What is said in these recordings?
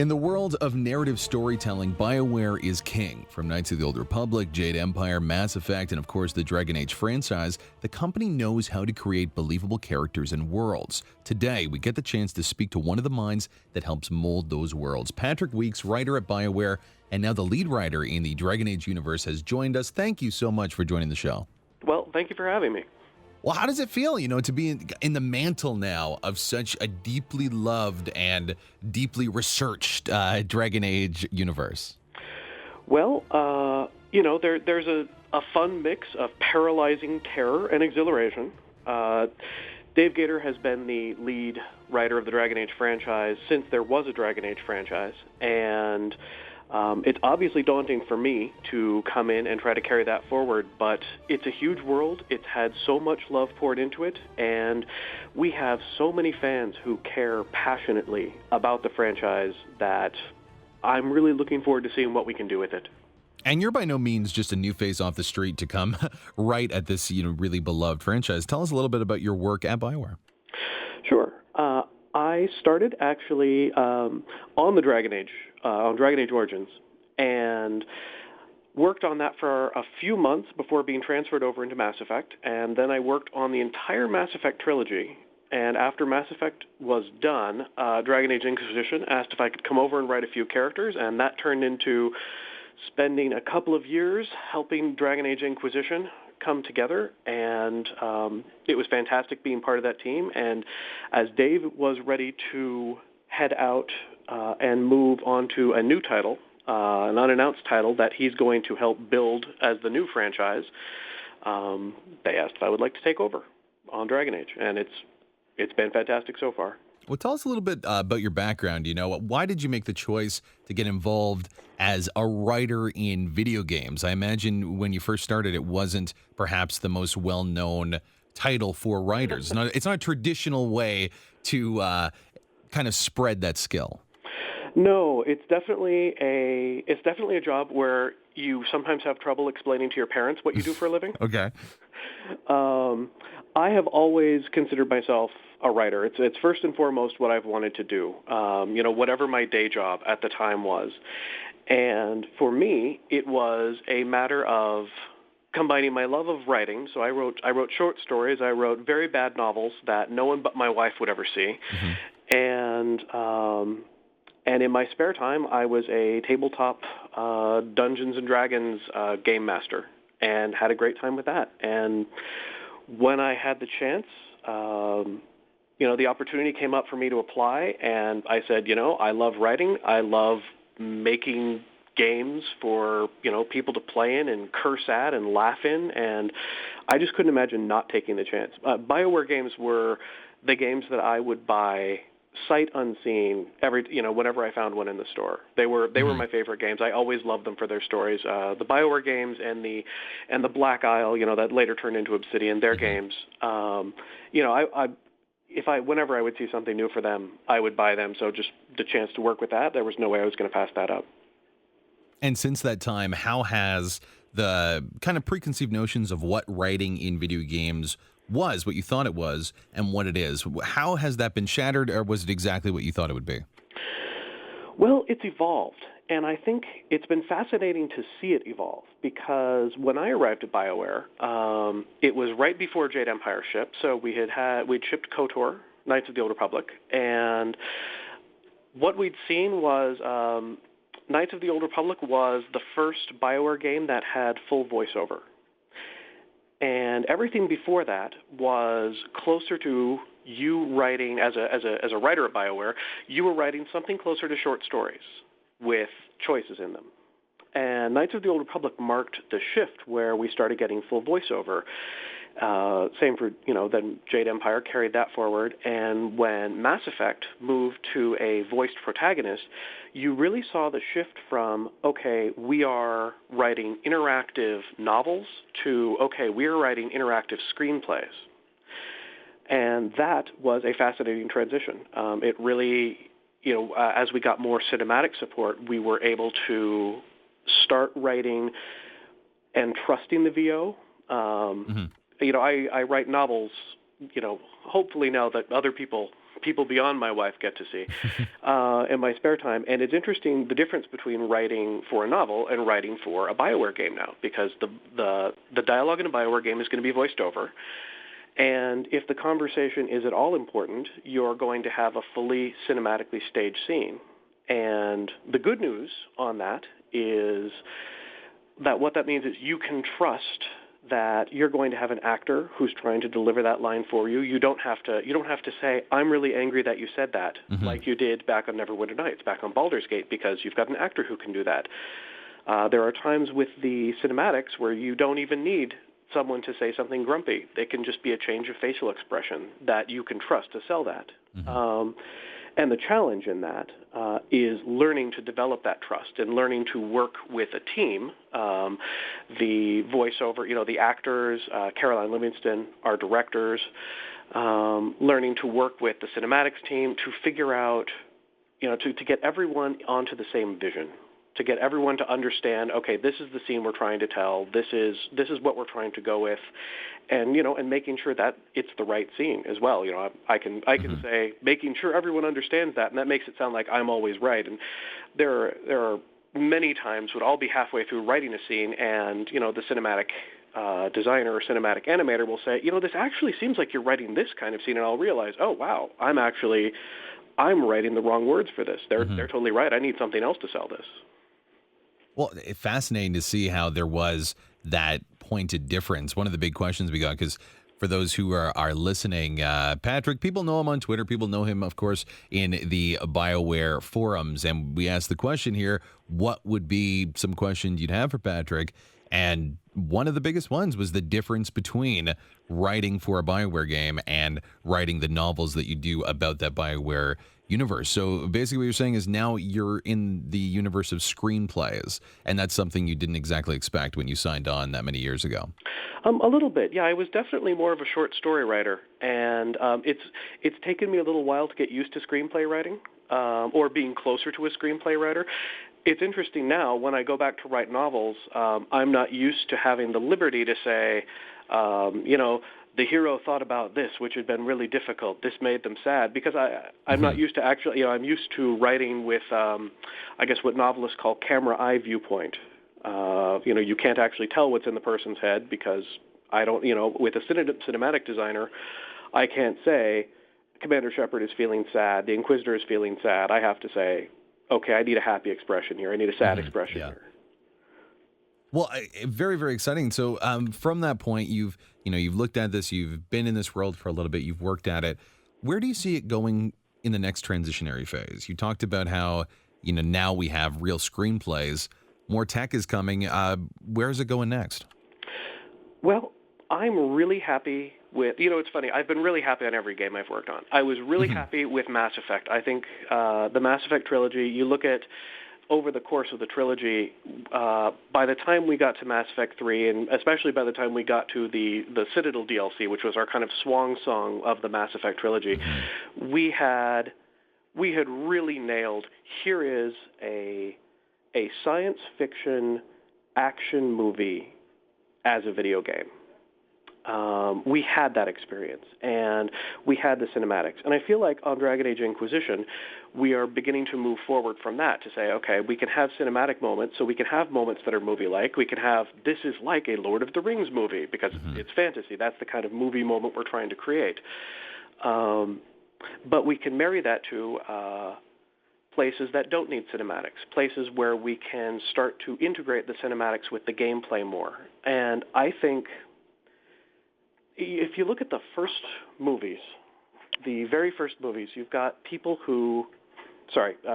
In the world of narrative storytelling, Bioware is king. From Knights of the Old Republic, Jade Empire, Mass Effect, and of course the Dragon Age franchise, the company knows how to create believable characters and worlds. Today, we get the chance to speak to one of the minds that helps mold those worlds. Patrick Weeks, writer at Bioware, and now the lead writer in the Dragon Age universe, has joined us. Thank you so much for joining the show. Well, thank you for having me. Well, how does it feel, to be in the mantle now of such a deeply loved and deeply researched Dragon Age universe? Well, there's a fun mix of paralyzing terror and exhilaration. Dave Gator has been the lead writer of the Dragon Age franchise since there was a Dragon Age franchise, and it's obviously daunting for me to come in and try to carry that forward, but it's a huge world. It's had so much love poured into it, and we have so many fans who care passionately about the franchise that I'm really looking forward to seeing what we can do with it. And you're by no means just a new face off the street to come right at this, really beloved franchise. Tell us a little bit about your work at Bioware. Sure. I started actually on Dragon Age Origins, and worked on that for a few months before being transferred over into Mass Effect, and then I worked on the entire Mass Effect trilogy. And after Mass Effect was done, Dragon Age Inquisition asked if I could come over and write a few characters, and that turned into spending a couple of years helping Dragon Age Inquisition come together, and it was fantastic being part of that team. And as Dave was ready to head out and move on to a new title, an unannounced title that he's going to help build as the new franchise, they asked if I would like to take over on Dragon Age, and it's been fantastic so far. Well, tell us a little bit about your background. Why did you make the choice to get involved as a writer in video games? I imagine when you first started, it wasn't perhaps the most well-known title for writers. It's not a traditional way to kind of spread that skill. No, it's definitely a job where you sometimes have trouble explaining to your parents what you do for a living. Okay. I have always considered myself a writer. It's first and foremost what I've wanted to do, whatever my day job at the time was. And for me, it was a matter of combining my love of writing. So I wrote short stories. I wrote very bad novels that no one but my wife would ever see. Mm-hmm. And in my spare time, I was a tabletop Dungeons and Dragons game master and had a great time with that. And when I had the chance, the opportunity came up for me to apply, and I said, I love writing. I love making games for, people to play in and curse at and laugh in, and I just couldn't imagine not taking the chance. Bioware games were the games that I would buy sight unseen whenever I found one in the store. They were my favorite games. I always loved them for their stories. The Bioware games and the Black Isle, that later turned into Obsidian, their games. Whenever I would see something new for them, I would buy them. So just the chance to work with that, there was no way I was going to pass that up. And since that time, how has the kind of preconceived notions of what writing in video games was, what you thought it was, and what it is, how has that been shattered, or was it exactly what you thought it would be? Well, it's evolved, and I think it's been fascinating to see it evolve, because when I arrived at BioWare, it was right before Jade Empire shipped, so we'd shipped KOTOR, Knights of the Old Republic, and what we'd seen was Knights of the Old Republic was the first BioWare game that had full voiceover. And everything before that was closer to you writing, as a writer at BioWare, you were writing something closer to short stories with choices in them. And Knights of the Old Republic marked the shift where we started getting full voiceover. Same for, then Jade Empire carried that forward. And when Mass Effect moved to a voiced protagonist, you really saw the shift from, okay, we are writing interactive novels to, okay, we're writing interactive screenplays. And that was a fascinating transition. It really, as we got more cinematic support, we were able to start writing and trusting the VO. I write novels, hopefully now that other people people beyond my wife get to see in my spare time. And it's interesting the difference between writing for a novel and writing for a Bioware game now, because the dialogue in a Bioware game is going to be voiced over. And if the conversation is at all important, you're going to have a fully cinematically staged scene. And the good news on that is that what that means is you can trust that you're going to have an actor who's trying to deliver that line for you. You don't have to say, I'm really angry that you said that, like you did back on Neverwinter Nights, back on Baldur's Gate, because you've got an actor who can do that. There are times with the cinematics where you don't even need someone to say something grumpy. They can just be a change of facial expression that you can trust to sell that. And the challenge in that is learning to develop that trust and learning to work with a team. The voiceover, the actors, Caroline Livingston, our directors, learning to work with the cinematics team to figure out, to get everyone onto the same vision, to get everyone to understand, okay, this is the scene we're trying to tell. This is what we're trying to go with, and and making sure that it's the right scene as well. I can say making sure everyone understands that, and that makes it sound like I'm always right. And there are many times when I'll be halfway through writing a scene, and the cinematic designer or cinematic animator will say, this actually seems like you're writing this kind of scene, and I'll realize, oh wow, I'm writing the wrong words for this. They're totally right. I need something else to sell this. Well, it's fascinating to see how there was that pointed difference. One of the big questions we got, because for those who are listening, Patrick, people know him on Twitter. People know him, of course, in the Bioware forums. And we asked the question here, what would be some questions you'd have for Patrick? And one of the biggest ones was the difference between writing for a Bioware game and writing the novels that you do about that Bioware universe. So basically what you're saying is now you're in the universe of screenplays, and that's something you didn't exactly expect when you signed on that many years ago. A little bit, yeah. I was definitely more of a short story writer, and it's taken me a little while to get used to screenplay writing, or being closer to a screenplay writer. It's interesting now, when I go back to write novels, I'm not used to having the liberty to say, the hero thought about this, which had been really difficult. This made them sad, because I'm not used to actually, I'm used to writing with, I guess what novelists call camera eye viewpoint. You can't actually tell what's in the person's head, because I don't, with a cinematic designer, I can't say Commander Shepard is feeling sad, the Inquisitor is feeling sad. I have to say, okay, I need a happy expression here. I need a sad expression here. Well, very, very exciting. So from that point, you've looked at this, you've been in this world for a little bit, you've worked at it. Where do you see it going in the next transitionary phase? You talked about how, now we have real screenplays, more tech is coming. Where is it going next? Well, I'm really happy with, it's funny, I've been really happy on every game I've worked on. I was really happy with Mass Effect. I think the Mass Effect trilogy, you look at over the course of the trilogy, by the time we got to Mass Effect 3, and especially by the time we got to the Citadel DLC, which was our kind of swan song of the Mass Effect trilogy, we had really nailed, here is a science fiction action movie as a video game. We had that experience, and we had the cinematics. And I feel like on Dragon Age Inquisition, we are beginning to move forward from that to say, okay, we can have cinematic moments, so we can have moments that are movie-like. We can have, this is like a Lord of the Rings movie, because it's fantasy. That's the kind of movie moment we're trying to create. But we can marry that to places that don't need cinematics, places where we can start to integrate the cinematics with the gameplay more. And I think if you look at the first movies, the very first movies, you've got people who, sorry, we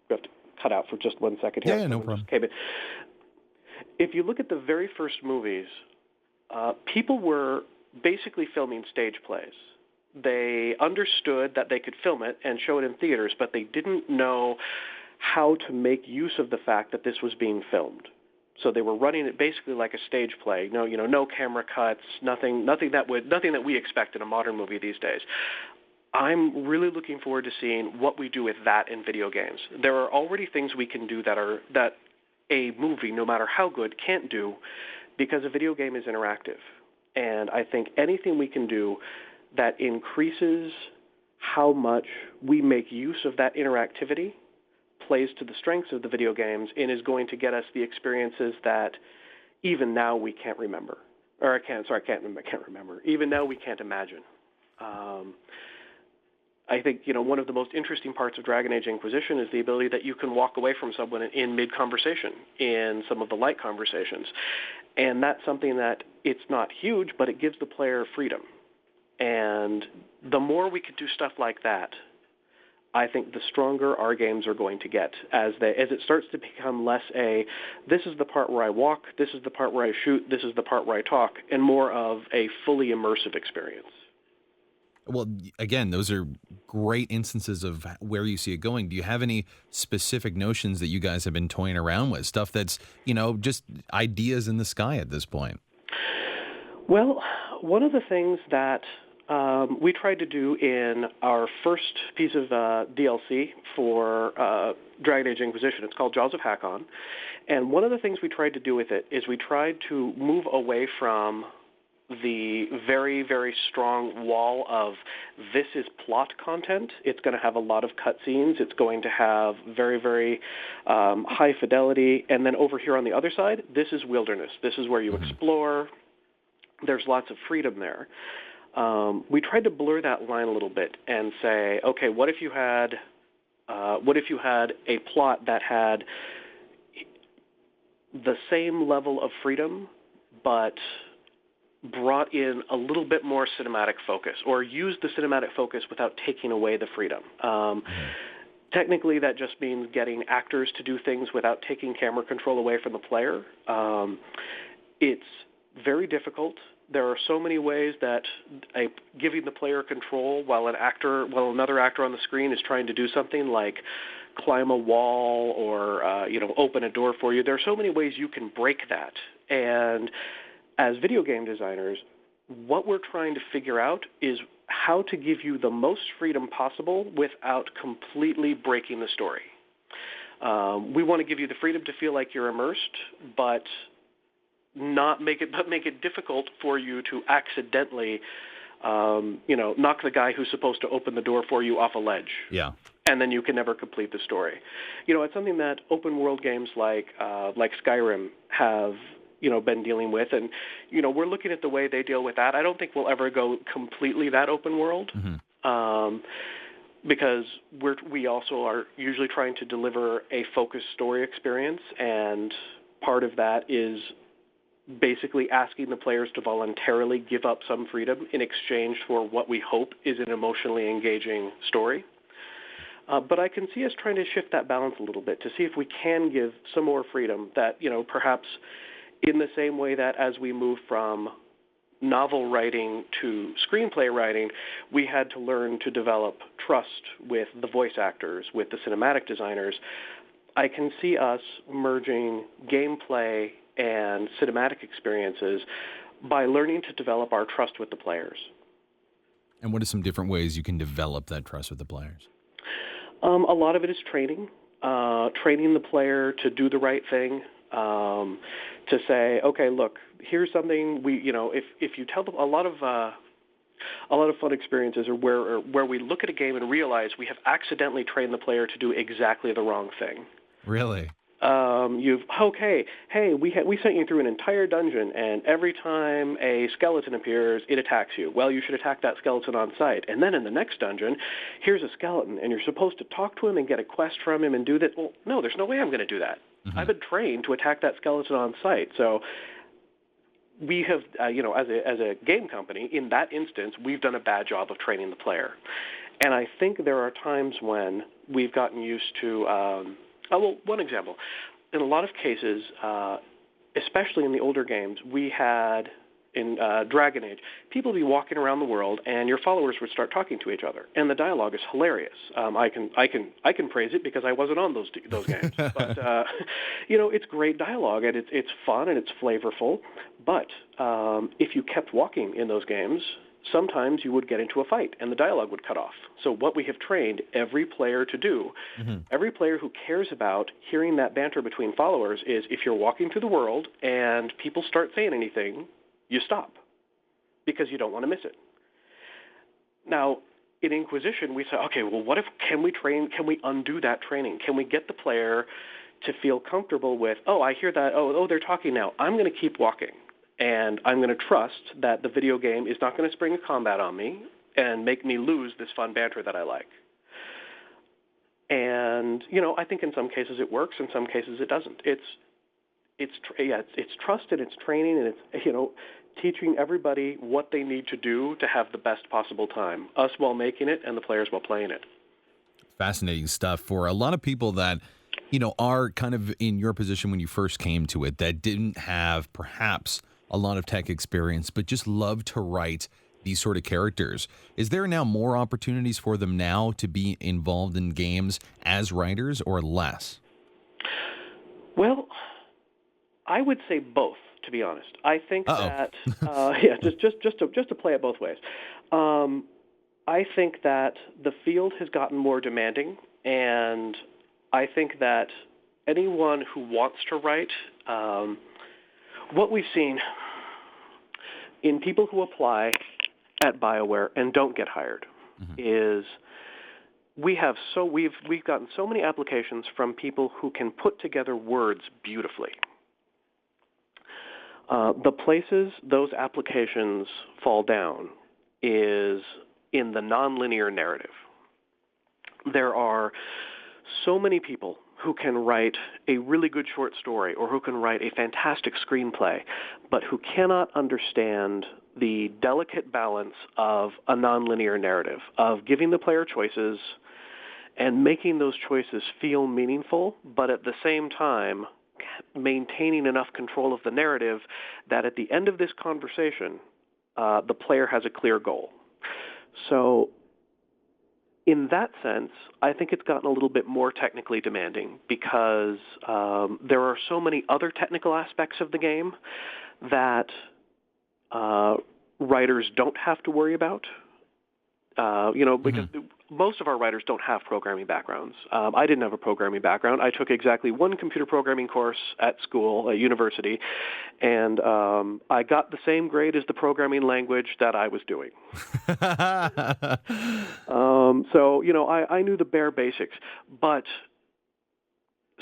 have to cut out for just 1 second here. Yeah, no problem. If you look at the very first movies, people were basically filming stage plays. They understood that they could film it and show it in theaters, but they didn't know how to make use of the fact that this was being filmed. So they were running it basically like a stage play. No camera cuts, nothing that we expect in a modern movie these days. I'm really looking forward to seeing what we do with that in video games. There are already things we can do that a movie, no matter how good, can't do, because a video game is interactive. And I think anything we can do that increases how much we make use of that interactivity plays to the strengths of the video games and is going to get us the experiences that even now we can't remember. Or I can't remember. Even now we can't imagine. I think, one of the most interesting parts of Dragon Age Inquisition is the ability that you can walk away from someone in mid-conversation, in some of the light conversations. And that's something that it's not huge, but it gives the player freedom. And the more we could do stuff like that, I think the stronger our games are going to get as it starts to become less this is the part where I walk, this is the part where I shoot, this is the part where I talk, and more of a fully immersive experience. Well, again, those are great instances of where you see it going. Do you have any specific notions that you guys have been toying around with? Stuff that's, just ideas in the sky at this point? Well, one of the things that we tried to do in our first piece of DLC for Dragon Age Inquisition, it's called Jaws of Hakon, and one of the things we tried to do with it is we tried to move away from the very, very strong wall of this is plot content. It's going to have a lot of cutscenes. It's going to have very, very high fidelity. And then over here on the other side, this is wilderness. This is where you explore. There's lots of freedom there. We tried to blur that line a little bit and say, okay, what if you had a plot that had the same level of freedom, but brought in a little bit more cinematic focus, or used the cinematic focus without taking away the freedom. Technically, that just means getting actors to do things without taking camera control away from the player. It's very difficult. There are so many ways that giving the player control while another actor on the screen is trying to do something like climb a wall or open a door for you. There are so many ways you can break that. And as video game designers, what we're trying to figure out is how to give you the most freedom possible without completely breaking the story. We want to give you the freedom to feel like you're immersed, but not make it difficult for you to accidentally, knock the guy who's supposed to open the door for you off a ledge. Yeah. And then you can never complete the story. It's something that open world games like Skyrim have been dealing with, and we're looking at the way they deal with that. I don't think we'll ever go completely that open world, because we also are usually trying to deliver a focused story experience, and part of that is basically asking the players to voluntarily give up some freedom in exchange for what we hope is an emotionally engaging story. But I can see us trying to shift that balance a little bit to see if we can give some more freedom that, perhaps in the same way that as we move from novel writing to screenplay writing, we had to learn to develop trust with the voice actors, with the cinematic designers. I can see us merging gameplay and cinematic experiences by learning to develop our trust with the players. And what are some different ways you can develop that trust with the players? A lot of it is training the player to do the right thing. To say, okay, look, here's something if you tell them a lot of fun experiences are where we look at a game and realize we have accidentally trained the player to do exactly the wrong thing. Really? We sent you through an entire dungeon, and every time a skeleton appears, it attacks you. Well, you should attack that skeleton on sight. And then in the next dungeon, here's a skeleton, and you're supposed to talk to him and get a quest from him and do that. Well, no, there's no way I'm going to do that. I've been trained to attack that skeleton on sight. So we have, as a game company, in that instance, we've done a bad job of training the player. And I think there are times when we've gotten used to one example. In a lot of cases, especially in the older games, we had, in Dragon Age, people would be walking around the world, and your followers would start talking to each other, and the dialogue is hilarious. I can praise it because I wasn't on those games, but it's great dialogue, and it's fun and it's flavorful. But if you kept walking in those games, sometimes you would get into a fight and the dialogue would cut off. So what we have trained every player to do, every player who cares about hearing that banter between followers, is if you're walking through the world and people start saying anything, you stop because you don't want to miss it. Now, in Inquisition, we say, okay, well, can we undo that training? Can we get the player to feel comfortable with, oh, I hear that, oh, they're talking now. I'm going to keep walking, and I'm going to trust that the video game is not going to spring a combat on me and make me lose this fun banter that I like. And, I think in some cases it works, in some cases it doesn't. It's trust and it's training and it's, teaching everybody what they need to do to have the best possible time, us while making it and the players while playing it. Fascinating stuff for a lot of people that, are kind of in your position when you first came to it, that didn't have perhaps a lot of tech experience, but just love to write these sort of characters. Is there now more opportunities for them now to be involved in games as writers or less? Well, I would say both, to be honest. I think that, just to play it both ways. I think that the field has gotten more demanding, and I think that anyone who wants to write, what we've seen in people who apply at Bioware and don't get hired is we've gotten so many applications from people who can put together words beautifully. The places those applications fall down is in the nonlinear narrative. There are so many people who can write a really good short story or who can write a fantastic screenplay, but who cannot understand the delicate balance of a nonlinear narrative, of giving the player choices and making those choices feel meaningful, but at the same time maintaining enough control of the narrative that at the end of this conversation, the player has a clear goal. So in that sense, I think it's gotten a little bit more technically demanding because there are so many other technical aspects of the game that writers don't have to worry about. Because most of our writers don't have programming backgrounds. I didn't have a programming background. I took exactly one computer programming course at school, at university, and I got the same grade as the programming language that I was doing. I knew the bare basics.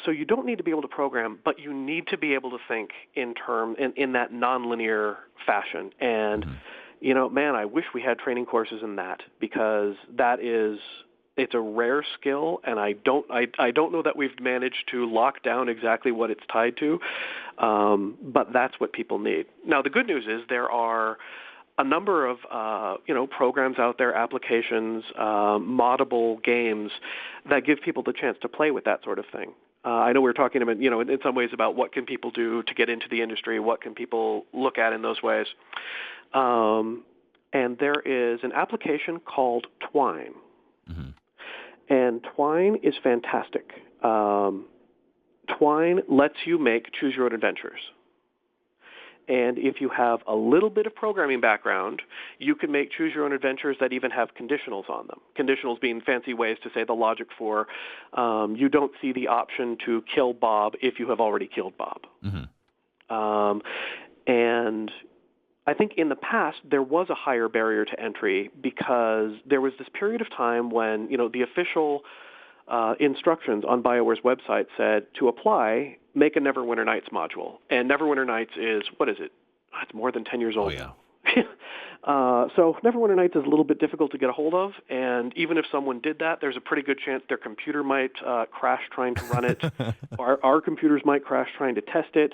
So you don't need to be able to program, but you need to be able to think in that nonlinear fashion. And man, I wish we had training courses in that because it's a rare skill, and I don't know that we've managed to lock down exactly what it's tied to, but that's what people need. Now, the good news is there are a number of programs out there, applications, moddable games that give people the chance to play with that sort of thing. I know we were talking about, in some ways about what can people do to get into the industry, what can people look at in those ways. And there is an application called TWINE. And TWINE is fantastic. TWINE lets you make choose-your-own adventures. And if you have a little bit of programming background, you can make choose-your-own adventures that even have conditionals on them. Conditionals being fancy ways to say the logic for you don't see the option to kill Bob if you have already killed Bob. And I think in the past there was a higher barrier to entry because there was this period of time when, the official instructions on BioWare's website said to apply, make a Neverwinter Nights module. And Neverwinter Nights is, what is it? It's more than 10 years old now. So Neverwinter Nights is a little bit difficult to get a hold of, and even if someone did that, there's a pretty good chance their computer might crash trying to run it, or our computers might crash trying to test it.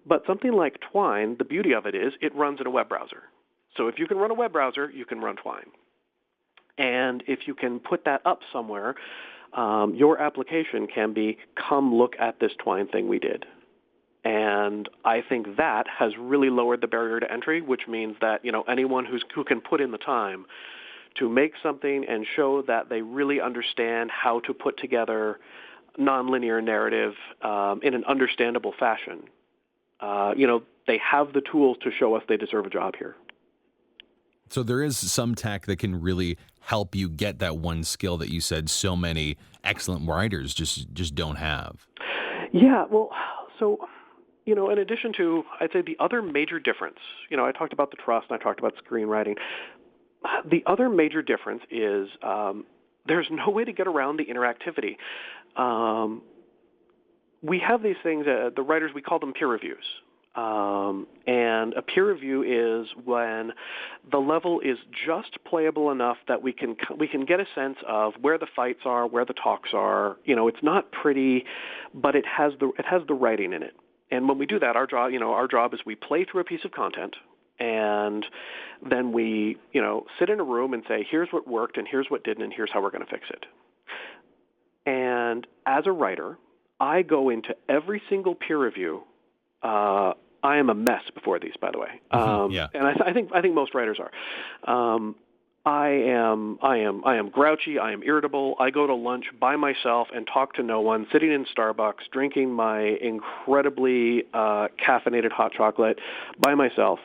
But something like TWINE, the beauty of it is it runs in a web browser. So if you can run a web browser, you can run TWINE. And if you can put that up somewhere, your application can be, come look at this TWINE thing we did. And I think that has really lowered the barrier to entry, which means that, anyone who can put in the time to make something and show that they really understand how to put together nonlinear narrative in an understandable fashion, they have the tools to show us they deserve a job here. So there is some tech that can really help you get that one skill that you said so many excellent writers just don't have. Yeah, well, so, in addition to, I'd say the other major difference, I talked about the trust and I talked about screenwriting. The other major difference is there's no way to get around the interactivity. We have these things, the writers, we call them peer reviews. And a peer review is when the level is just playable enough that we can get a sense of where the fights are, where the talks are. It's not pretty, but it has the writing in it. And when we do that, our job is we play through a piece of content, and then we sit in a room and say, here's what worked, and here's what didn't, and here's how we're going to fix it. And as a writer, I go into every single peer review. I am a mess before these, by the way. Yeah. And I think most writers are. I am grouchy. I am irritable. I go to lunch by myself and talk to no one, sitting in Starbucks, drinking my incredibly caffeinated hot chocolate by myself,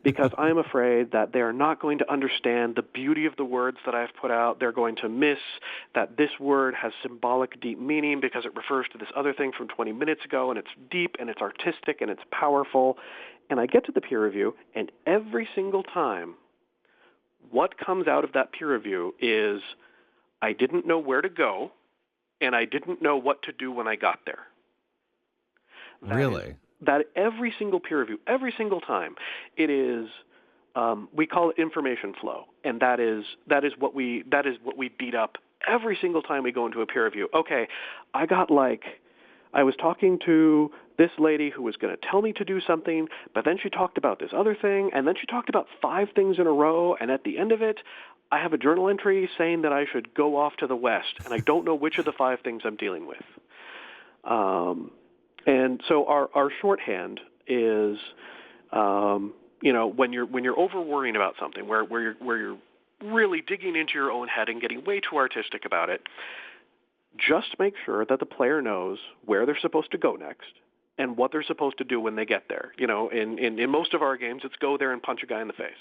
because I'm afraid that they're not going to understand the beauty of the words that I've put out. They're going to miss that this word has symbolic, deep meaning because it refers to this other thing from 20 minutes ago, and it's deep, and it's artistic, and it's powerful. And I get to the peer review, and every single time, what comes out of that peer review is I didn't know where to go, and I didn't know what to do when I got there. Really? That every single peer review, every single time, it is we call it information flow, and that is what we beat up every single time we go into a peer review. Okay, I was talking to this lady who was going to tell me to do something, but then she talked about this other thing, and then she talked about 5 things in a row, and at the end of it, I have a journal entry saying that I should go off to the west, and I don't know which of the 5 things I'm dealing with. And so our shorthand is, when you're over worrying about something, where you're really digging into your own head and getting way too artistic about it, just make sure that the player knows where they're supposed to go next and what they're supposed to do when they get there. In most of our games, it's go there and punch a guy in the face.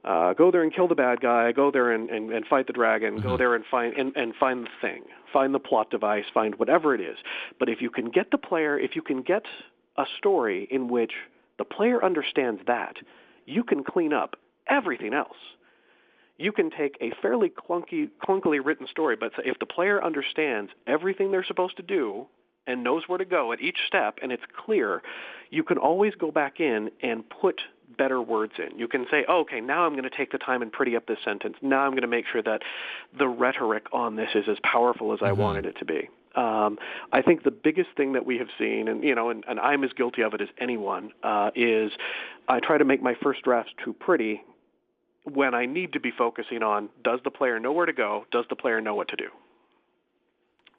Go there and kill the bad guy. Go there and fight the dragon. Go there and find the thing. Find the plot device. Find whatever it is. But if you can get a story in which the player understands that, you can clean up everything else. You can take a fairly clunkily written story, but if the player understands everything they're supposed to do and knows where to go at each step, and it's clear, you can always go back in and put better words in. You can say, okay, now I'm going to take the time and pretty up this sentence. Now I'm going to make sure that the rhetoric on this is as powerful as I wanted it to be. I think the biggest thing that we have seen, and I'm as guilty of it as anyone, is I try to make my first drafts too pretty when I need to be focusing on, does the player know where to go? Does the player know what to do?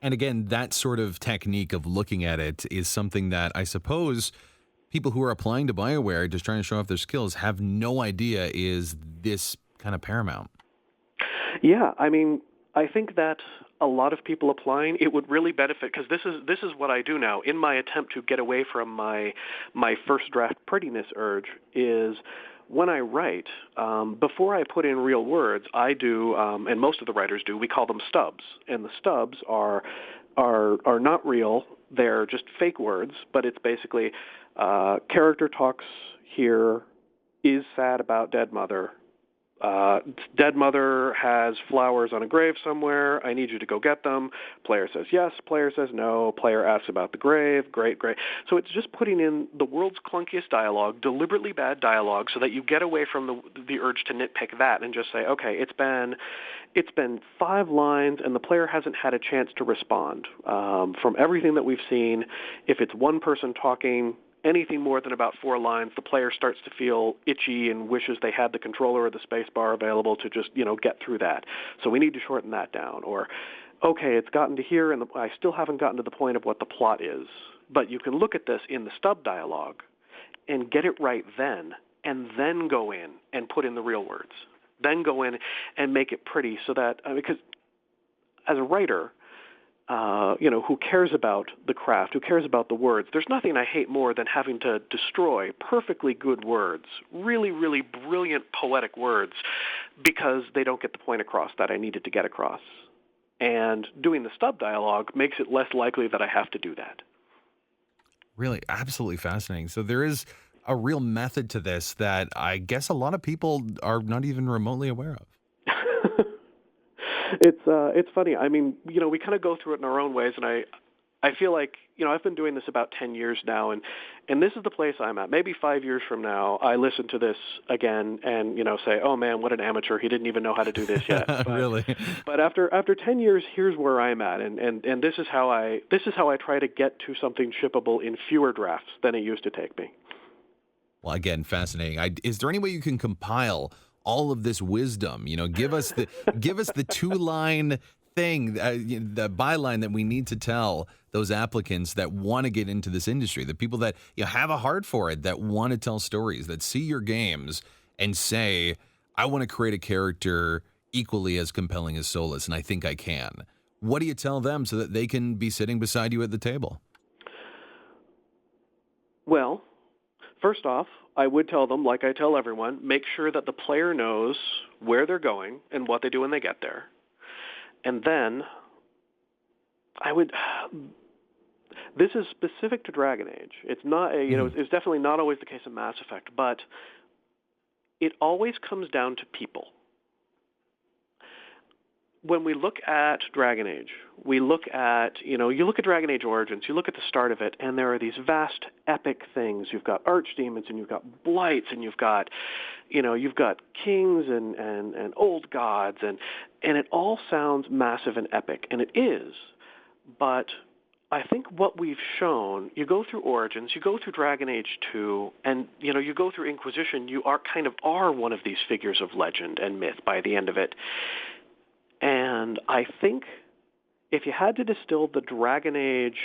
And again, that sort of technique of looking at it is something that I suppose people who are applying to Bioware, just trying to show off their skills, have no idea is this kind of paramount. Yeah, I mean, I think that a lot of people applying, it would really benefit, because this is what I do now in my attempt to get away from my first draft prettiness urge, is when I write, before I put in real words, I do, and most of the writers do, we call them stubs. And the stubs are not real. They're just fake words, but it's basically character talks here, is sad about dead mother. Dead mother has flowers on a grave somewhere. I need you to go get them. Player says yes. Player says no. Player asks about the grave. Great. So it's just putting in the world's clunkiest dialogue, deliberately bad dialogue, so that you get away from the urge to nitpick that and just say, okay, it's been 5 lines and the player hasn't had a chance to respond. From everything that we've seen, if it's one person talking, anything more than about 4 lines, the player starts to feel itchy and wishes they had the controller or the space bar available to just, get through that. So we need to shorten that down. Or, okay, it's gotten to here, and I still haven't gotten to the point of what the plot is. But you can look at this in the stub dialogue and get it right then, and then go in and put in the real words. Then go in and make it pretty so that, because as a writer, who cares about the craft, who cares about the words. There's nothing I hate more than having to destroy perfectly good words, really, really brilliant poetic words, because they don't get the point across that I needed to get across. And doing the stub dialogue makes it less likely that I have to do that. Really, absolutely fascinating. So there is a real method to this that I guess a lot of people are not even remotely aware of. It's funny. I mean, we kind of go through it in our own ways, and I feel like, I've been doing this about 10 years now, and this is the place I'm at. Maybe 5 years from now, I listen to this again and, say, oh man, what an amateur. He didn't even know how to do this yet. But, Really? But after 10 years, here's where I'm at, and this is how I try to get to something shippable in fewer drafts than it used to take me. Well, again, fascinating. Is there any way you can compile all of this wisdom? Give us the 2-line thing, the byline that we need to tell those applicants that want to get into this industry, the people that have a heart for it, that want to tell stories, that see your games and say, I want to create a character equally as compelling as Solus, and I think I can. What do you tell them so that they can be sitting beside you at the table? Well, first off, I would tell them, like I tell everyone, make sure that the player knows where they're going and what they do when they get there. And then this is specific to Dragon Age. It's not it's definitely not always the case in Mass Effect, but it always comes down to people. When we look at Dragon Age, we look at, you look at Dragon Age Origins, you look at the start of it, and there are these vast, epic things. You've got archdemons, and you've got blights, and you've got kings and old gods, and it all sounds massive and epic, and it is. But I think what we've shown, you go through Origins, you go through Dragon Age 2, and, you go through Inquisition, you are one of these figures of legend and myth by the end of it. And I think if you had to distill the Dragon Age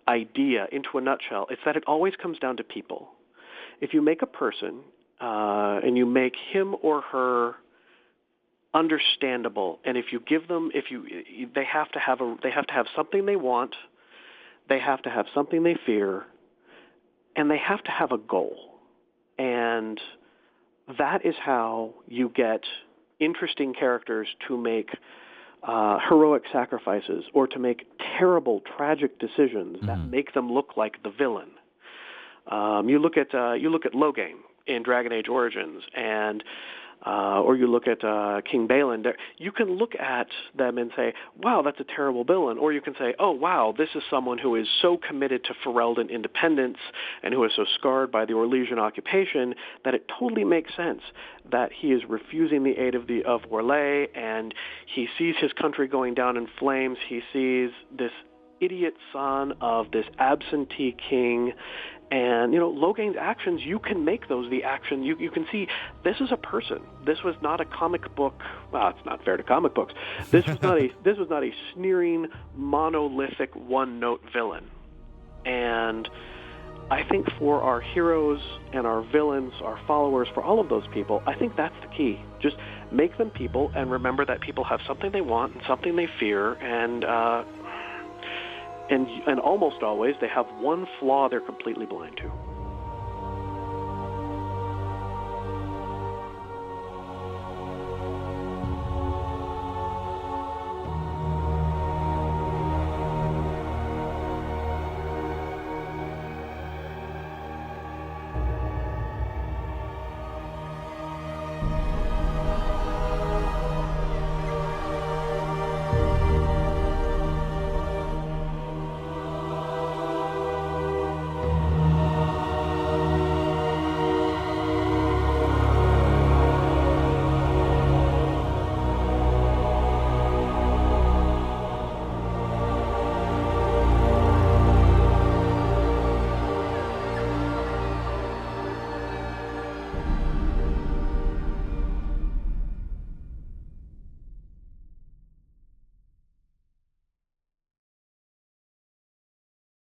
idea into a nutshell, it's that it always comes down to people. If you make a person and you make him or her understandable, and if you give them, they have to have something they want, they have to have something they fear, and they have to have a goal. And that is how you get interesting characters to make heroic sacrifices or to make terrible, tragic decisions that make them look like the villain. You look at Logain in Dragon Age Origins, and or you look at King Balin. You can look at them and say, wow, that's a terrible villain. Or you can say, oh, wow, this is someone who is so committed to Ferelden independence and who is so scarred by the Orlesian occupation that it totally makes sense that he is refusing the aid of Orlais, and he sees his country going down in flames. He sees this idiot son of this absentee king. And, Logain's actions, you can make those the action. You can see this is a person. This was not a comic book. Well, it's not fair to comic books. This was not a sneering, monolithic, one-note villain. And I think for our heroes and our villains, our followers, for all of those people, I think that's the key. Just make them people and remember that people have something they want and something they fear, and almost always they have one flaw they're completely blind to.